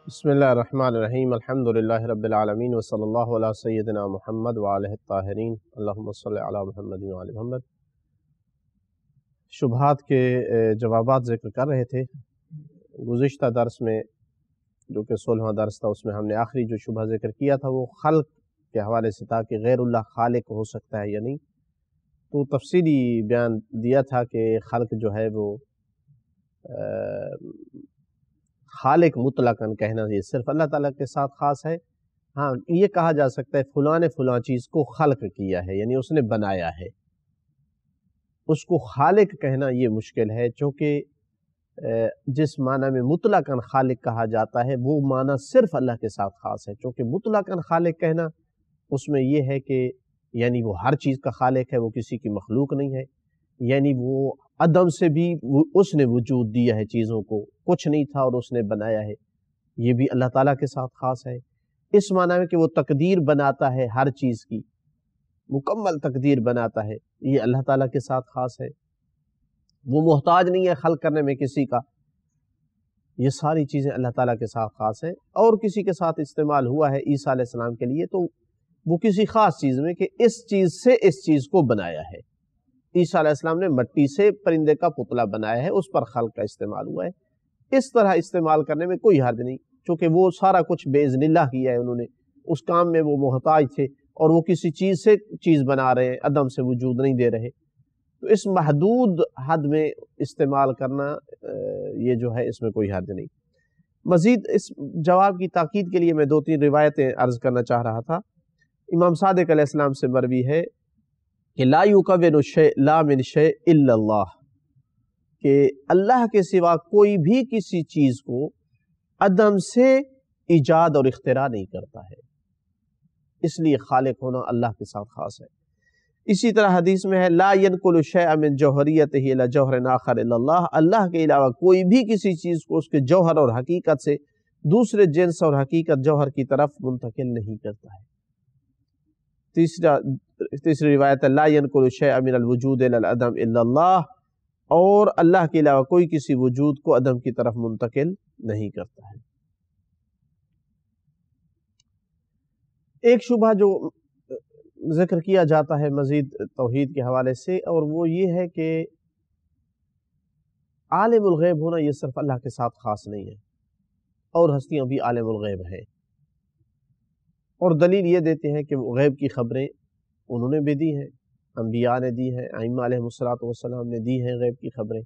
بسم اللہ الرحمن الرحیم الحمدللہ رب العالمین وصلی اللہ علی سیدنا محمد وآلہ الطاہرین اللہم صلی علی محمد وآل محمد۔ شبہات کے جوابات ذکر کر رہے تھے گزشتہ درس میں، جو کہ 16واں درس تھا، اس میں ہم نے آخری جو شبہ ذکر کیا تھا وہ خلق کے حوالے سے تھا کہ غیر اللہ خالق ہو سکتا ہے یا نہیں۔ تو تفصیلی بیان دیا تھا کہ خلق جو ہے وہ خالق مطلقاً کہنا یہ صرف اللہ تعالیٰ کے ساتھ خاص ہے۔ ہاں، یہ کہا جا سکتا ہے فلاں نے فلاں چیز کو خلق کیا ہے، یعنی اس نے بنایا ہے۔ اس کو خالق کہنا یہ مشکل ہے، چونکہ جس معنی میں مطلقاً خالق کہا جاتا ہے وہ معنی صرف اللہ کے ساتھ خاص ہے۔ چونکہ مطلقاً خالق کہنا اس میں یہ ہے کہ یعنی وہ ہر چیز کا خالق ہے، وہ کسی کی مخلوق نہیں ہے، یعنی وہ عدم سے بھی اس نے وجود دیا ہے چیزوں کو، کچھ نہیں تھا اور اس نے بنایا ہے۔ یہ بھی اللہ تعالیٰ کے ساتھ خاص ہے، اس معنی میں کہ وہ تقدیر بناتا ہے، ہر چیز کی مکمل تقدیر بناتا ہے، یہ اللہ تعالیٰ کے ساتھ خاص ہے۔ وہ محتاج نہیں ہے خلق کرنے میں کسی کا، یہ ساری چیزیں اللہ تعالیٰ کے ساتھ خاص ہیں۔ اور کسی کے ساتھ استعمال ہوا ہے عیسیٰ علیہ السلام کے لیے، تو وہ کسی خاص چیز میں کہ اس چیز سے اس چیز کو بنایا ہے۔ عیسیٰ علیہ السلام نے مٹی سے پرندے کا پتلا بنایا ہے، اس پر خلق کا استعمال ہوا ہے۔ اس طرح استعمال کرنے میں کوئی حرج نہیں، چونکہ وہ سارا کچھ باذن اللہ کیا ہے انہوں نے، اس کام میں وہ محتاج تھے اور وہ کسی چیز سے چیز بنا رہے ہیں، عدم سے وجود نہیں دے رہے۔ تو اس محدود حد میں استعمال کرنا یہ جو ہے اس میں کوئی حرج نہیں۔ مزید اس جواب کی تاکید کے لیے میں 2-3 روایتیں عرض کرنا چاہ رہا تھا۔ امام صادق علیہ السلام سے مروی ہے کہ لا یکون الشیء لا من شیء الا اللہ، کہ اللہ کے سوا کوئی بھی کسی چیز کو عدم سے ایجاد اور اختراع نہیں کرتا ہے، اس لیے خالق ہونا اللہ کے ساتھ خاص ہے۔ اسی طرح حدیث میں ہے لا ینقل الشیء من جوہریتہ الی جوہر آخر الا اللہ، اللہ کے علاوہ کوئی بھی کسی چیز کو اس کے جوہر اور حقیقت سے دوسرے جنس اور حقیقت جوہر کی طرف منتقل نہیں کرتا ہے۔ تیسری روایت ہے لا ینقل الشیء من الوجود الی العدم الا اللہ، اور اللہ کے علاوہ کوئی کسی وجود کو عدم کی طرف منتقل نہیں کرتا ہے۔ ایک شبہ جو ذکر کیا جاتا ہے مزید توحید کے حوالے سے، اور وہ یہ ہے کہ عالم الغیب ہونا یہ صرف اللہ کے ساتھ خاص نہیں ہے، اور ہستیاں بھی عالم الغیب ہیں، اور دلیل یہ دیتے ہیں کہ وہ غیب کی خبریں انہوں نے بھی دی ہیں، انبیاء نے دی ہیں، ائمہ علیہ السلام نے دی ہیں غیب کی خبریں،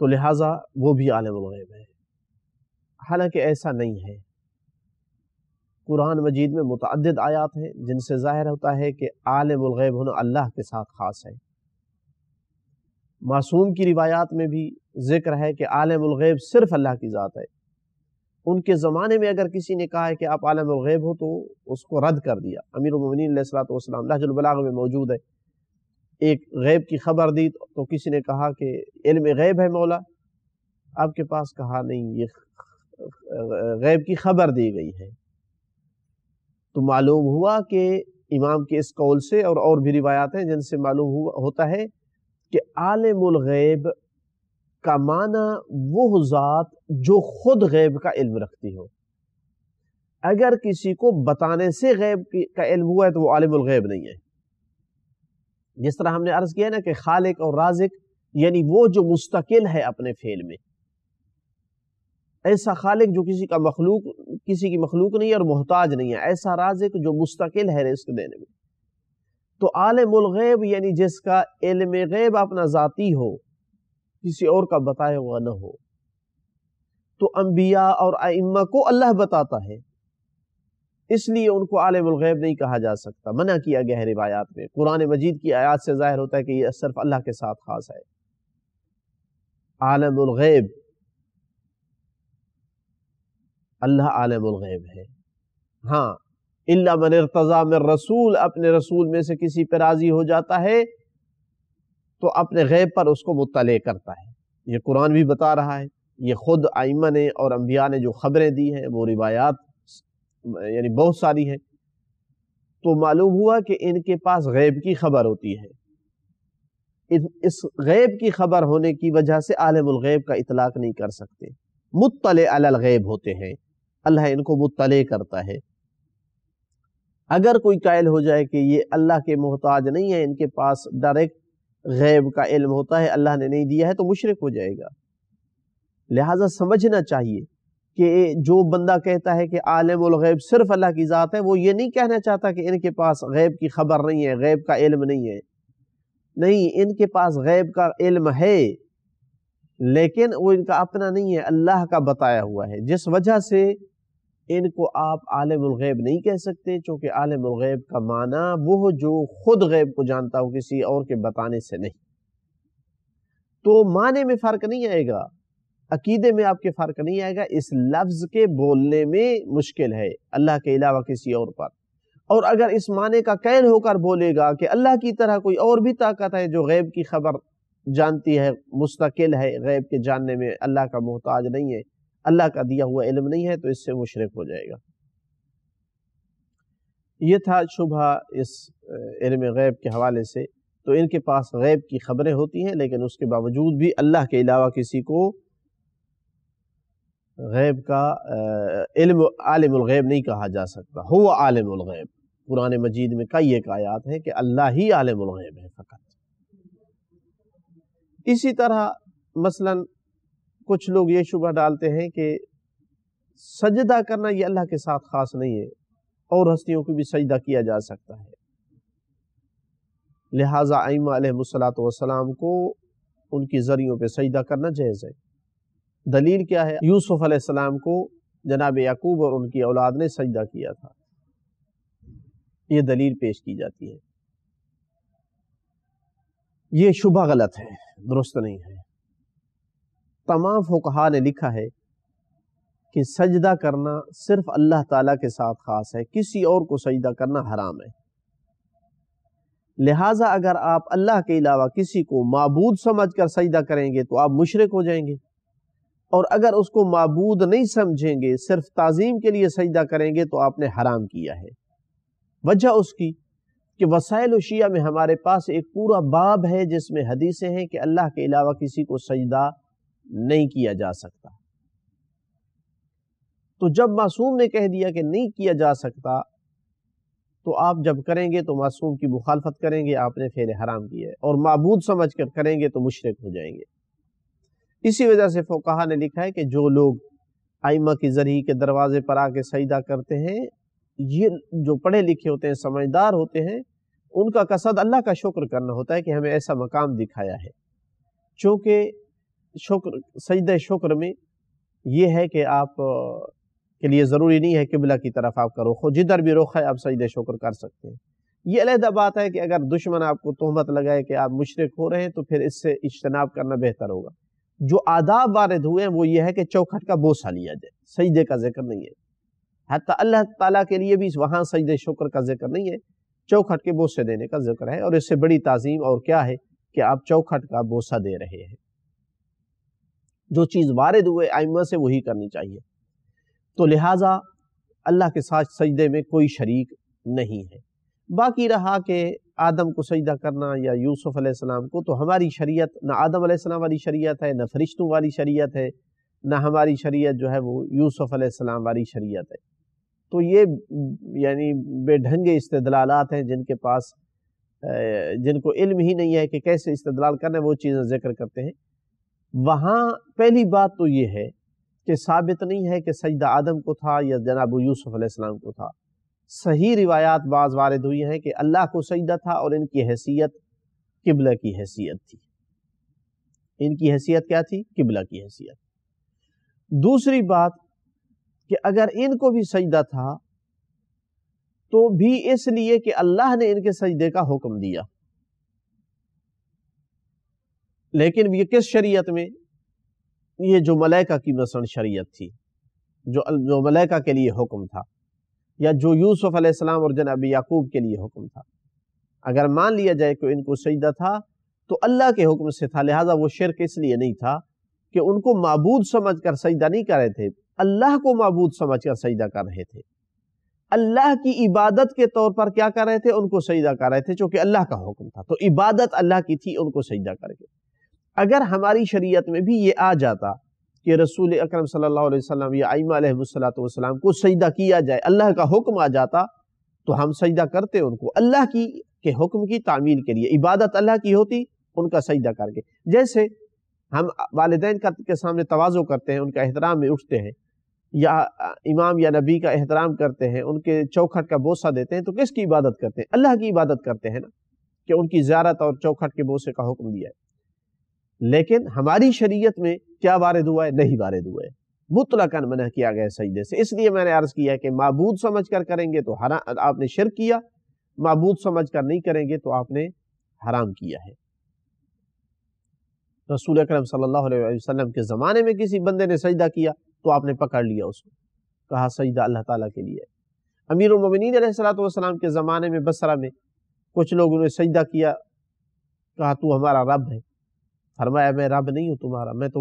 تو لہٰذا وہ بھی عالم الغیب ہے۔ حالانکہ ایسا نہیں ہے، قرآن مجید میں متعدد آیات ہیں جن سے ظاہر ہوتا ہے کہ عالم الغیب ہونا اللہ کے ساتھ خاص ہے۔ معصوم کی روایات میں بھی ذکر ہے کہ عالم الغیب صرف اللہ کی ذات ہے۔ ان کے زمانے میں اگر کسی نے کہا ہے کہ آپ عالم الغیب ہو تو اس کو رد کر دیا۔ امیر المومنین علیہ الصلوۃ والسلام نہج البلاغہ میں موجود ہے، ایک غیب کی خبر دی تو کسی نے کہا کہ علم غیب ہے مولا آپ کے پاس، کہا نہیں، یہ غیب کی خبر دی گئی ہے۔ تو معلوم ہوا کہ امام کے اس قول سے اور بھی روایات ہیں جن سے معلوم ہوتا ہے کہ عالم الغیب کا معنی وہ ذات جو خود غیب کا علم رکھتی ہو۔ اگر کسی کو بتانے سے غیب کا علم ہوا ہے تو وہ عالم الغیب نہیں ہے۔ جس طرح ہم نے عرض کیا نا کہ خالق اور رازق یعنی وہ جو مستقل ہے اپنے فعل میں، ایسا خالق جو کسی کی مخلوق نہیں ہے اور محتاج نہیں ہے، ایسا رازق جو مستقل ہے رزق دینے میں۔ تو عالم الغیب یعنی جس کا علم غیب اپنا ذاتی ہو، کسی اور کا بتایا ہوا نہ ہو۔ تو انبیاء اور ائمہ کو اللہ بتاتا ہے، اس لیے ان کو عالم الغیب نہیں کہا جا سکتا، منع کیا گیا ہے روایات میں۔ قرآن مجید کی آیات سے ظاہر ہوتا ہے کہ یہ صرف اللہ کے ساتھ خاص ہے۔ عالم الغیب، اللہ عالم الغیب ہے۔ ہاں، الا من ارتضی من رسول، اپنے رسول میں سے کسی پہ راضی ہو جاتا ہے تو اپنے غیب پر اس کو مطلع کرتا ہے۔ یہ قرآن بھی بتا رہا ہے، یہ خود ائمہ نے اور انبیاء نے جو خبریں دی ہیں وہ روایات یعنی بہت ساری ہیں، تو معلوم ہوا کہ ان کے پاس غیب کی خبر ہوتی ہے۔ اس غیب کی خبر ہونے کی وجہ سے عالم الغیب کا اطلاق نہیں کر سکتے۔ مطلع علی الغیب ہوتے ہیں، اللہ ان کو مطلع کرتا ہے۔ اگر کوئی قائل ہو جائے کہ یہ اللہ کے محتاج نہیں ہے، ان کے پاس ڈائریکٹ غیب کا علم ہوتا ہے، اللہ نے نہیں دیا ہے، تو مشرک ہو جائے گا۔ لہٰذا سمجھنا چاہیے کہ جو بندہ کہتا ہے کہ عالم الغیب صرف اللہ کی ذات ہے، وہ یہ نہیں کہنا چاہتا کہ ان کے پاس غیب کی خبر نہیں ہے، غیب کا علم نہیں ہے۔ نہیں، ان کے پاس غیب کا علم ہے، لیکن وہ ان کا اپنا نہیں ہے، اللہ کا بتایا ہوا ہے، جس وجہ سے ان کو آپ عالم الغیب نہیں کہہ سکتے، چونکہ عالم الغیب کا معنی وہ جو خود غیب کو جانتا ہو، کسی اور کے بتانے سے نہیں۔ تو معنی میں فرق نہیں آئے گا، عقیدے میں آپ کے فرق نہیں آئے گا، اس لفظ کے بولنے میں مشکل ہے اللہ کے علاوہ کسی اور پر۔ اور اگر اس معنی کا قائل ہو کر بولے گا کہ اللہ کی طرح کوئی اور بھی طاقت ہے جو غیب کی خبر جانتی ہے، مستقل ہے غیب کے جاننے میں، اللہ کا محتاج نہیں ہے، اللہ کا دیا ہوا علم نہیں ہے، تو اس سے مشرک ہو جائے گا۔ یہ تھا شبہ اس علم غیب کے حوالے سے۔ تو ان کے پاس غیب کی خبریں ہوتی ہیں، لیکن اس کے باوجود بھی اللہ کے علاوہ کسی کو غیب کا علم عالم الغیب نہیں کہا جا سکتا۔ ہو عالم الغیب، قرآن مجید میں کئی ایک آیات ہیں کہ اللہ ہی عالم الغیب ہے فقط۔ اسی طرح مثلا کچھ لوگ یہ شبہ ڈالتے ہیں کہ سجدہ کرنا یہ اللہ کے ساتھ خاص نہیں ہے، اور ہستیوں کو بھی سجدہ کیا جا سکتا ہے، لہٰذا ائمہ علیہ الصلوۃ والسلام کو ان کی ذریعوں پہ سجدہ کرنا جائز ہے۔ دلیل کیا ہے؟ یوسف علیہ السلام کو جناب یعقوب اور ان کی اولاد نے سجدہ کیا تھا، یہ دلیل پیش کی جاتی ہے۔ یہ شبہ غلط ہے، درست نہیں ہے۔ تمام فقہاء نے لکھا ہے کہ سجدہ کرنا صرف اللہ تعالیٰ کے ساتھ خاص ہے، کسی اور کو سجدہ کرنا حرام ہے۔ لہٰذا اگر آپ اللہ کے علاوہ کسی کو معبود سمجھ کر سجدہ کریں گے تو آپ مشرک ہو جائیں گے، اور اگر اس کو معبود نہیں سمجھیں گے، صرف تعظیم کے لیے سجدہ کریں گے، تو آپ نے حرام کیا ہے۔ وجہ اس کی کہ وسائل الشیعہ میں ہمارے پاس ایک پورا باب ہے جس میں حدیثیں ہیں کہ اللہ کے علاوہ کسی کو سجدہ نہیں کیا جا سکتا۔ تو جب معصوم نے کہہ دیا کہ نہیں کیا جا سکتا، تو آپ جب کریں گے تو معصوم کی مخالفت کریں گے، آپ نے فعل حرام کیا ہے، اور معبود سمجھ کر کریں گے تو مشرک ہو جائیں گے۔ اسی وجہ سے فقہاء نے لکھا ہے کہ جو لوگ ائمہ کی ذریعے کے دروازے پر آ کے سجدہ کرتے ہیں، یہ جو پڑھے لکھے ہوتے ہیں، سمجھدار ہوتے ہیں، ان کا قصد اللہ کا شکر کرنا ہوتا ہے کہ ہمیں ایسا مقام دکھایا ہے۔ چونکہ سجدہ شکر میں یہ ہے کہ آپ کے لیے ضروری نہیں ہے قبلہ کی طرف آپ کا رخ ہو، جدھر بھی رخ ہے آپ سجدہ شکر کر سکتے ہیں۔ یہ علیحدہ بات ہے کہ اگر دشمن آپ کو تہمت لگائے کہ آپ مشرک ہو رہے ہیں تو پھر اس سے اجتناب کرنا بہتر ہوگا۔ جو آداب وارد ہوئے ہیں وہ یہ ہے کہ چوکھٹ کا بوسہ لیا جائے، سجدے کا ذکر نہیں ہے۔ حتیٰ اللہ تعالیٰ کے لیے بھی وہاں سجدہ شکر کا ذکر نہیں ہے، چوکھٹ کے بوسے دینے کا ذکر ہے، اور اس سے بڑی تعظیم اور کیا ہے کہ آپ چوکھٹ کا بوسہ دے رہے ہیں۔ جو چیز وارد ہوئے ائمہ سے وہی کرنی چاہیے۔ تو لہٰذا اللہ کے ساتھ سجدے میں کوئی شریک نہیں ہے۔ باقی رہا کہ آدم کو سجدہ کرنا یا یوسف علیہ السلام کو، تو ہماری شریعت نہ آدم علیہ السلام والی شریعت ہے، نہ فرشتوں والی شریعت ہے، نہ ہماری شریعت جو ہے وہ یوسف علیہ السلام والی شریعت ہے۔ تو یہ یعنی بے ڈھنگے استدلالات ہیں جن کے پاس جن کو علم ہی نہیں ہے کہ کیسے استدلال کرنا ہے، وہ چیزیں ذکر کرتے ہیں۔ وہاں پہلی بات تو یہ ہے کہ ثابت نہیں ہے کہ سجدہ آدم کو تھا یا جناب یوسف علیہ السلام کو تھا۔ صحیح روایات بعض وارد ہوئی ہیں کہ اللہ کو سجدہ تھا، اور ان کی حیثیت قبلہ کی حیثیت تھی۔ ان کی حیثیت کیا تھی؟ قبلہ کی حیثیت۔ دوسری بات کہ اگر ان کو بھی سجدہ تھا تو بھی اس لیے کہ اللہ نے ان کے سجدے کا حکم دیا، لیکن یہ کس شریعت میں؟ یہ جو ملائکہ کی مثلا شریعت تھی، جو ملائکہ کے لیے حکم تھا، یا جو یوسف علیہ السلام اور جناب یعقوب کے لیے حکم تھا، اگر مان لیا جائے کہ ان کو سجدہ تھا تو اللہ کے حکم سے تھا، لہذا وہ شرک اس لیے نہیں تھا کہ ان کو معبود سمجھ کر سجدہ نہیں کر رہے تھے، اللہ کو معبود سمجھ کر سجدہ کر رہے تھے، اللہ کی عبادت کے طور پر کیا کر رہے تھے؟ ان کو سجدہ کر رہے تھے، چونکہ اللہ کا حکم تھا، تو عبادت اللہ کی تھی، ان کو سجدہ کر کے۔ اگر ہماری شریعت میں بھی یہ آ جاتا کہ رسول اکرم صلی اللہ علیہ وسلم یا ائمہ علیہم السلام کو سجدہ کیا جائے، اللہ کا حکم آ جاتا تو ہم سجدہ کرتے ان کو، اللہ کے حکم کی تعمیل کے لیے، عبادت اللہ کی ہوتی ان کا سجدہ کر کے۔ جیسے ہم والدین کے سامنے تواضع کرتے ہیں، ان کا احترام میں اٹھتے ہیں، یا امام یا نبی کا احترام کرتے ہیں، ان کے چوکھٹ کا بوسہ دیتے ہیں، تو کس کی عبادت کرتے ہیں؟ اللہ کی عبادت کرتے ہیں نا، کہ ان کی زیارت اور چوکھٹ کے بوسے کا حکم دیا ہے۔ لیکن ہماری شریعت میں کیا وارد ہوا ہے؟ نہیں وارد ہوا ہے، مطلقاً منع کیا گیا سجدے سے۔ اس لیے میں نے عرض کیا کہ معبود سمجھ کر کریں گے تو آپ نے شرک کیا، معبود سمجھ کر نہیں کریں گے تو آپ نے حرام کیا ہے۔ رسول اکرم صلی اللہ علیہ وسلم کے زمانے میں کسی بندے نے سجدہ کیا تو آپ نے پکڑ لیا اس کو، کہا سجدہ اللہ تعالیٰ کے لیے۔ امیر المومنین علیہ السلام کے زمانے میں بصرہ میں کچھ لوگوں نے سجدہ کیا، کہا تو ہمارا رب ہے، فرمایا میں رب نہیں ہوں تمہارا، میں تو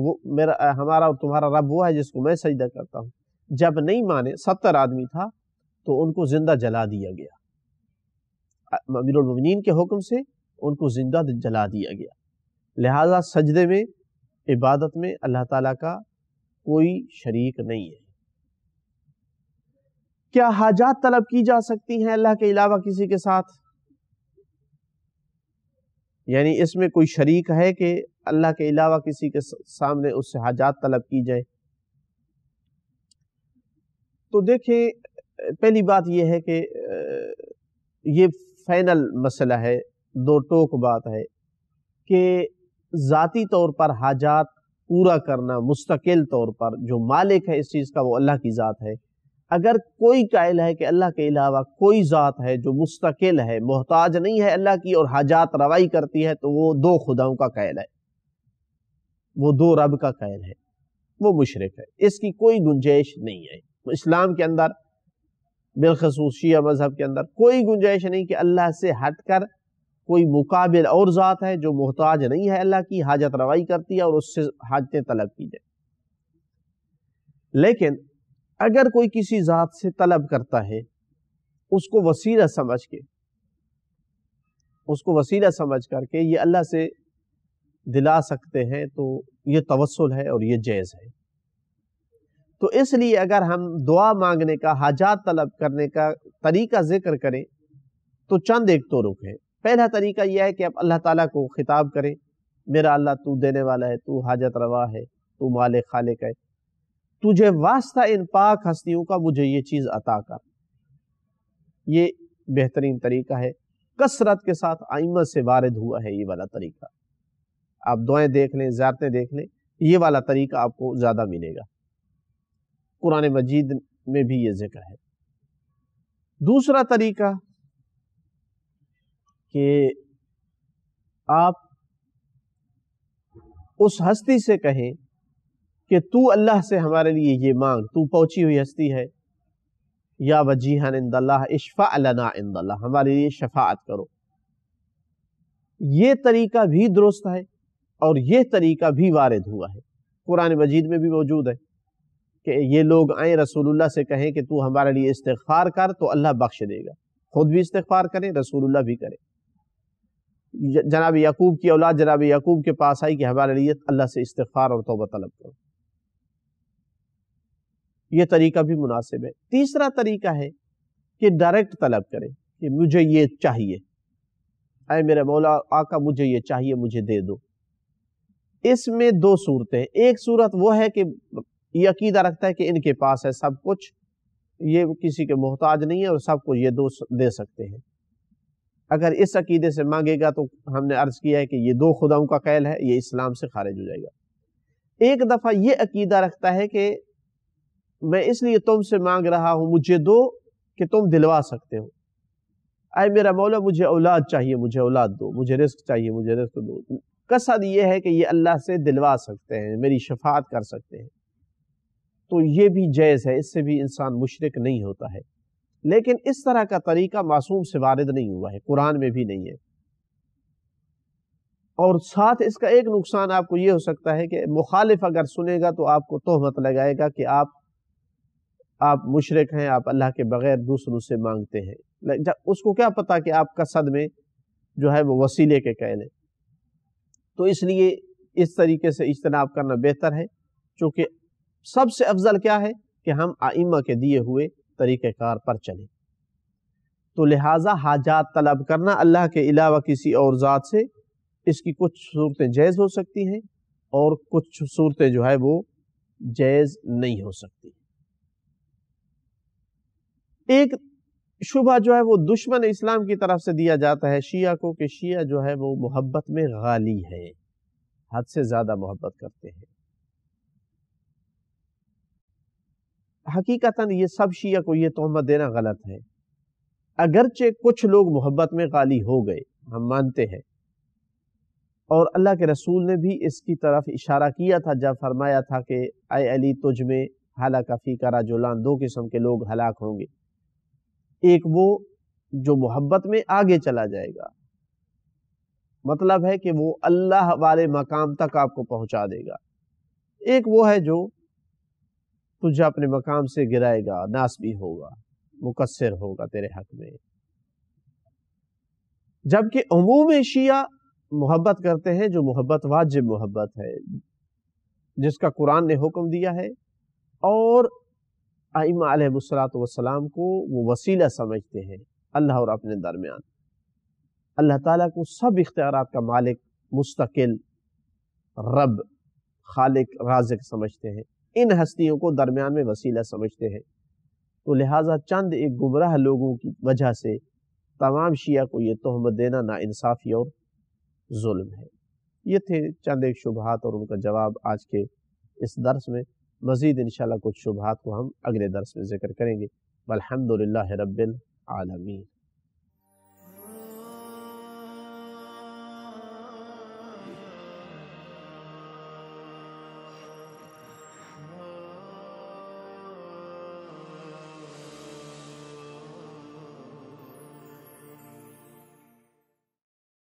ہمارا اور تمہارا رب وہ ہے جس کو میں سجدہ کرتا ہوں۔ جب نہیں مانے، 70 آدمی تھا، تو ان کو زندہ جلا دیا گیا، امیر المومنین کے حکم سے ان کو زندہ جلا دیا گیا۔ لہذا سجدے میں، عبادت میں اللہ تعالیٰ کا کوئی شریک نہیں ہے۔ کیا حاجات طلب کی جا سکتی ہیں اللہ کے علاوہ کسی کے ساتھ؟ یعنی اس میں کوئی شریک ہے کہ اللہ کے علاوہ کسی کے سامنے اس سے حاجات طلب کی جائے؟ تو دیکھیں، پہلی بات یہ ہے کہ یہ فائنل مسئلہ ہے، دو ٹوک بات ہے کہ ذاتی طور پر حاجات پورا کرنا، مستقل طور پر جو مالک ہے اس چیز کا وہ اللہ کی ذات ہے۔ اگر کوئی قائل ہے کہ اللہ کے علاوہ کوئی ذات ہے جو مستقل ہے، محتاج نہیں ہے اللہ کی اور حاجات روائی کرتی ہے، تو وہ دو خداؤں کا قائل ہے، وہ دو رب کا قائل ہے، وہ مشرک ہے، اس کی کوئی گنجائش نہیں ہے۔ اسلام کے اندر، بالخصوص شیعہ مذہب کے اندر، کوئی گنجائش نہیں کہ اللہ سے ہٹ کر کوئی مقابل اور ذات ہے جو محتاج نہیں ہے اللہ کی، حاجت روائی کرتی ہے اور اس سے حاجتیں طلب کی جائے۔ لیکن اگر کوئی کسی ذات سے طلب کرتا ہے، اس کو وسیلہ سمجھ کر کے یہ اللہ سے دلا سکتے ہیں، تو یہ توسل ہے اور یہ جائز ہے۔ تو اس لیے اگر ہم دعا مانگنے کا، حاجات طلب کرنے کا طریقہ ذکر کریں تو چند ایک طرق ہیں۔ پہلا طریقہ یہ ہے کہ آپ اللہ تعالیٰ کو خطاب کریں، میرا اللہ تو دینے والا ہے، تو حاجت روا ہے، تو مالک خالق ہے، تجھے واسطہ ان پاک ہستیوں کا مجھے یہ چیز عطا کر۔ یہ بہترین طریقہ ہے، کثرت کے ساتھ ائمہ سے وارد ہوا ہے یہ والا طریقہ۔ آپ دعائیں دیکھ لیں، زیارتیں دیکھ لیں، یہ والا طریقہ آپ کو زیادہ ملے گا، قرآن مجید میں بھی یہ ذکر ہے۔ دوسرا طریقہ کہ آپ اس ہستی سے کہیں کہ تو اللہ سے ہمارے لیے یہ مانگ، تو پہنچی ہوئی ہستی ہے، یا وجیہن عند اللہ اشفع لنا عند اللہ، ہمارے لیے شفاعت کرو۔ یہ طریقہ بھی درست ہے اور یہ طریقہ بھی وارد ہوا ہے، قرآن مجید میں بھی موجود ہے کہ یہ لوگ آئیں رسول اللہ سے کہیں کہ تو ہمارے لیے استغفار کر تو اللہ بخش دے گا، خود بھی استغفار کریں، رسول اللہ بھی کریں۔ جناب یعقوب کی اولاد جناب یعقوب کے پاس آئی کہ ہمارے لیے اللہ سے استغفار اور توبہ طلب کرو، یہ طریقہ بھی مناسب ہے۔ تیسرا طریقہ ہے کہ ڈائریکٹ طلب کریں کہ مجھے یہ چاہیے، اے میرے مولا آقا مجھے یہ چاہیے، مجھے دے دو۔ اس میں دو صورتیں، ایک صورت وہ ہے کہ یہ عقیدہ رکھتا ہے کہ ان کے پاس ہے سب کچھ، یہ کسی کے محتاج نہیں ہے اور سب کچھ یہ دے سکتے ہیں۔ اگر اس عقیدے سے مانگے گا تو ہم نے عرض کیا ہے کہ یہ دو خداؤں کا قائل ہے، یہ اسلام سے خارج ہو جائے گا۔ ایک دفعہ یہ عقیدہ رکھتا ہے کہ میں اس لیے تم سے مانگ رہا ہوں، مجھے دو کہ تم دلوا سکتے ہو، اے میرا مولا مجھے اولاد چاہیے، مجھے اولاد دو، مجھے رزق چاہیے، مجھے رزق دو۔ قصد یہ ہے کہ یہ اللہ سے دلوا سکتے ہیں، میری شفاعت کر سکتے ہیں، تو یہ بھی جائز ہے، اس سے بھی انسان مشرک نہیں ہوتا ہے۔ لیکن اس طرح کا طریقہ معصوم سے وارد نہیں ہوا ہے، قرآن میں بھی نہیں ہے۔ اور ساتھ اس کا ایک نقصان آپ کو یہ ہو سکتا ہے کہ مخالف اگر سنے گا تو آپ کو تہمت لگائے گا کہ آپ مشرک ہیں، آپ اللہ کے بغیر دوسروں سے مانگتے ہیں۔ اس کو کیا پتا کہ آپ کا قصد میں جو ہے وہ وسیلے کے قائل ہیں۔ تو اس لیے اس طریقے سے اجتناب کرنا بہتر ہے چونکہ سب سے افضل کیا ہے کہ ہم ائمہ کے دیے ہوئے طریقہ کار پر چلیں، تو لہٰذا حاجات طلب کرنا اللہ کے علاوہ کسی اور ذات سے، اس کی کچھ صورتیں جائز ہو سکتی ہیں اور کچھ صورتیں جو ہے وہ جائز نہیں ہو سکتی۔ ایک شبہ جو ہے وہ دشمن اسلام کی طرف سے دیا جاتا ہے شیعہ کو، کہ شیعہ جو ہے وہ محبت میں غالی ہے، حد سے زیادہ محبت کرتے ہیں۔ حقیقتاً یہ سب شیعہ کو یہ تہمت دینا غلط ہے، اگرچہ کچھ لوگ محبت میں غالی ہو گئے، ہم مانتے ہیں، اور اللہ کے رسول نے بھی اس کی طرف اشارہ کیا تھا جب فرمایا تھا کہ اے علی تجھ میں ہلاک فیک رجلان، دو قسم کے لوگ ہلاک ہوں گے، ایک وہ جو محبت میں آگے چلا جائے گا، مطلب ہے کہ وہ اللہ والے مقام تک آپ کو پہنچا دے گا، ایک وہ ہے جو تجھے اپنے مقام سے گرائے گا، ناسبی ہوگا، مقصر ہوگا تیرے حق میں۔ جبکہ عموم شیعہ محبت کرتے ہیں جو محبت واجب محبت ہے، جس کا قرآن نے حکم دیا ہے، اور ائمہ علیہ السلام کو وہ وسیلہ سمجھتے ہیں اللہ اور اپنے درمیان۔ اللہ تعالیٰ کو سب اختیارات کا مالک، مستقل، رب، خالق، رازق سمجھتے ہیں، ان ہستیوں کو درمیان میں وسیلہ سمجھتے ہیں، تو لہٰذا چند ایک گمراہ لوگوں کی وجہ سے تمام شیعہ کو یہ تہمت دینا ناانصافی اور ظلم ہے۔ یہ تھے چند ایک شبہات اور ان کا جواب آج کے اس درس میں۔ مزید انشاءاللہ کچھ شبہات کو ہم اگلے درس میں ذکر کریں گے۔ والحمدللہ رب العالمین۔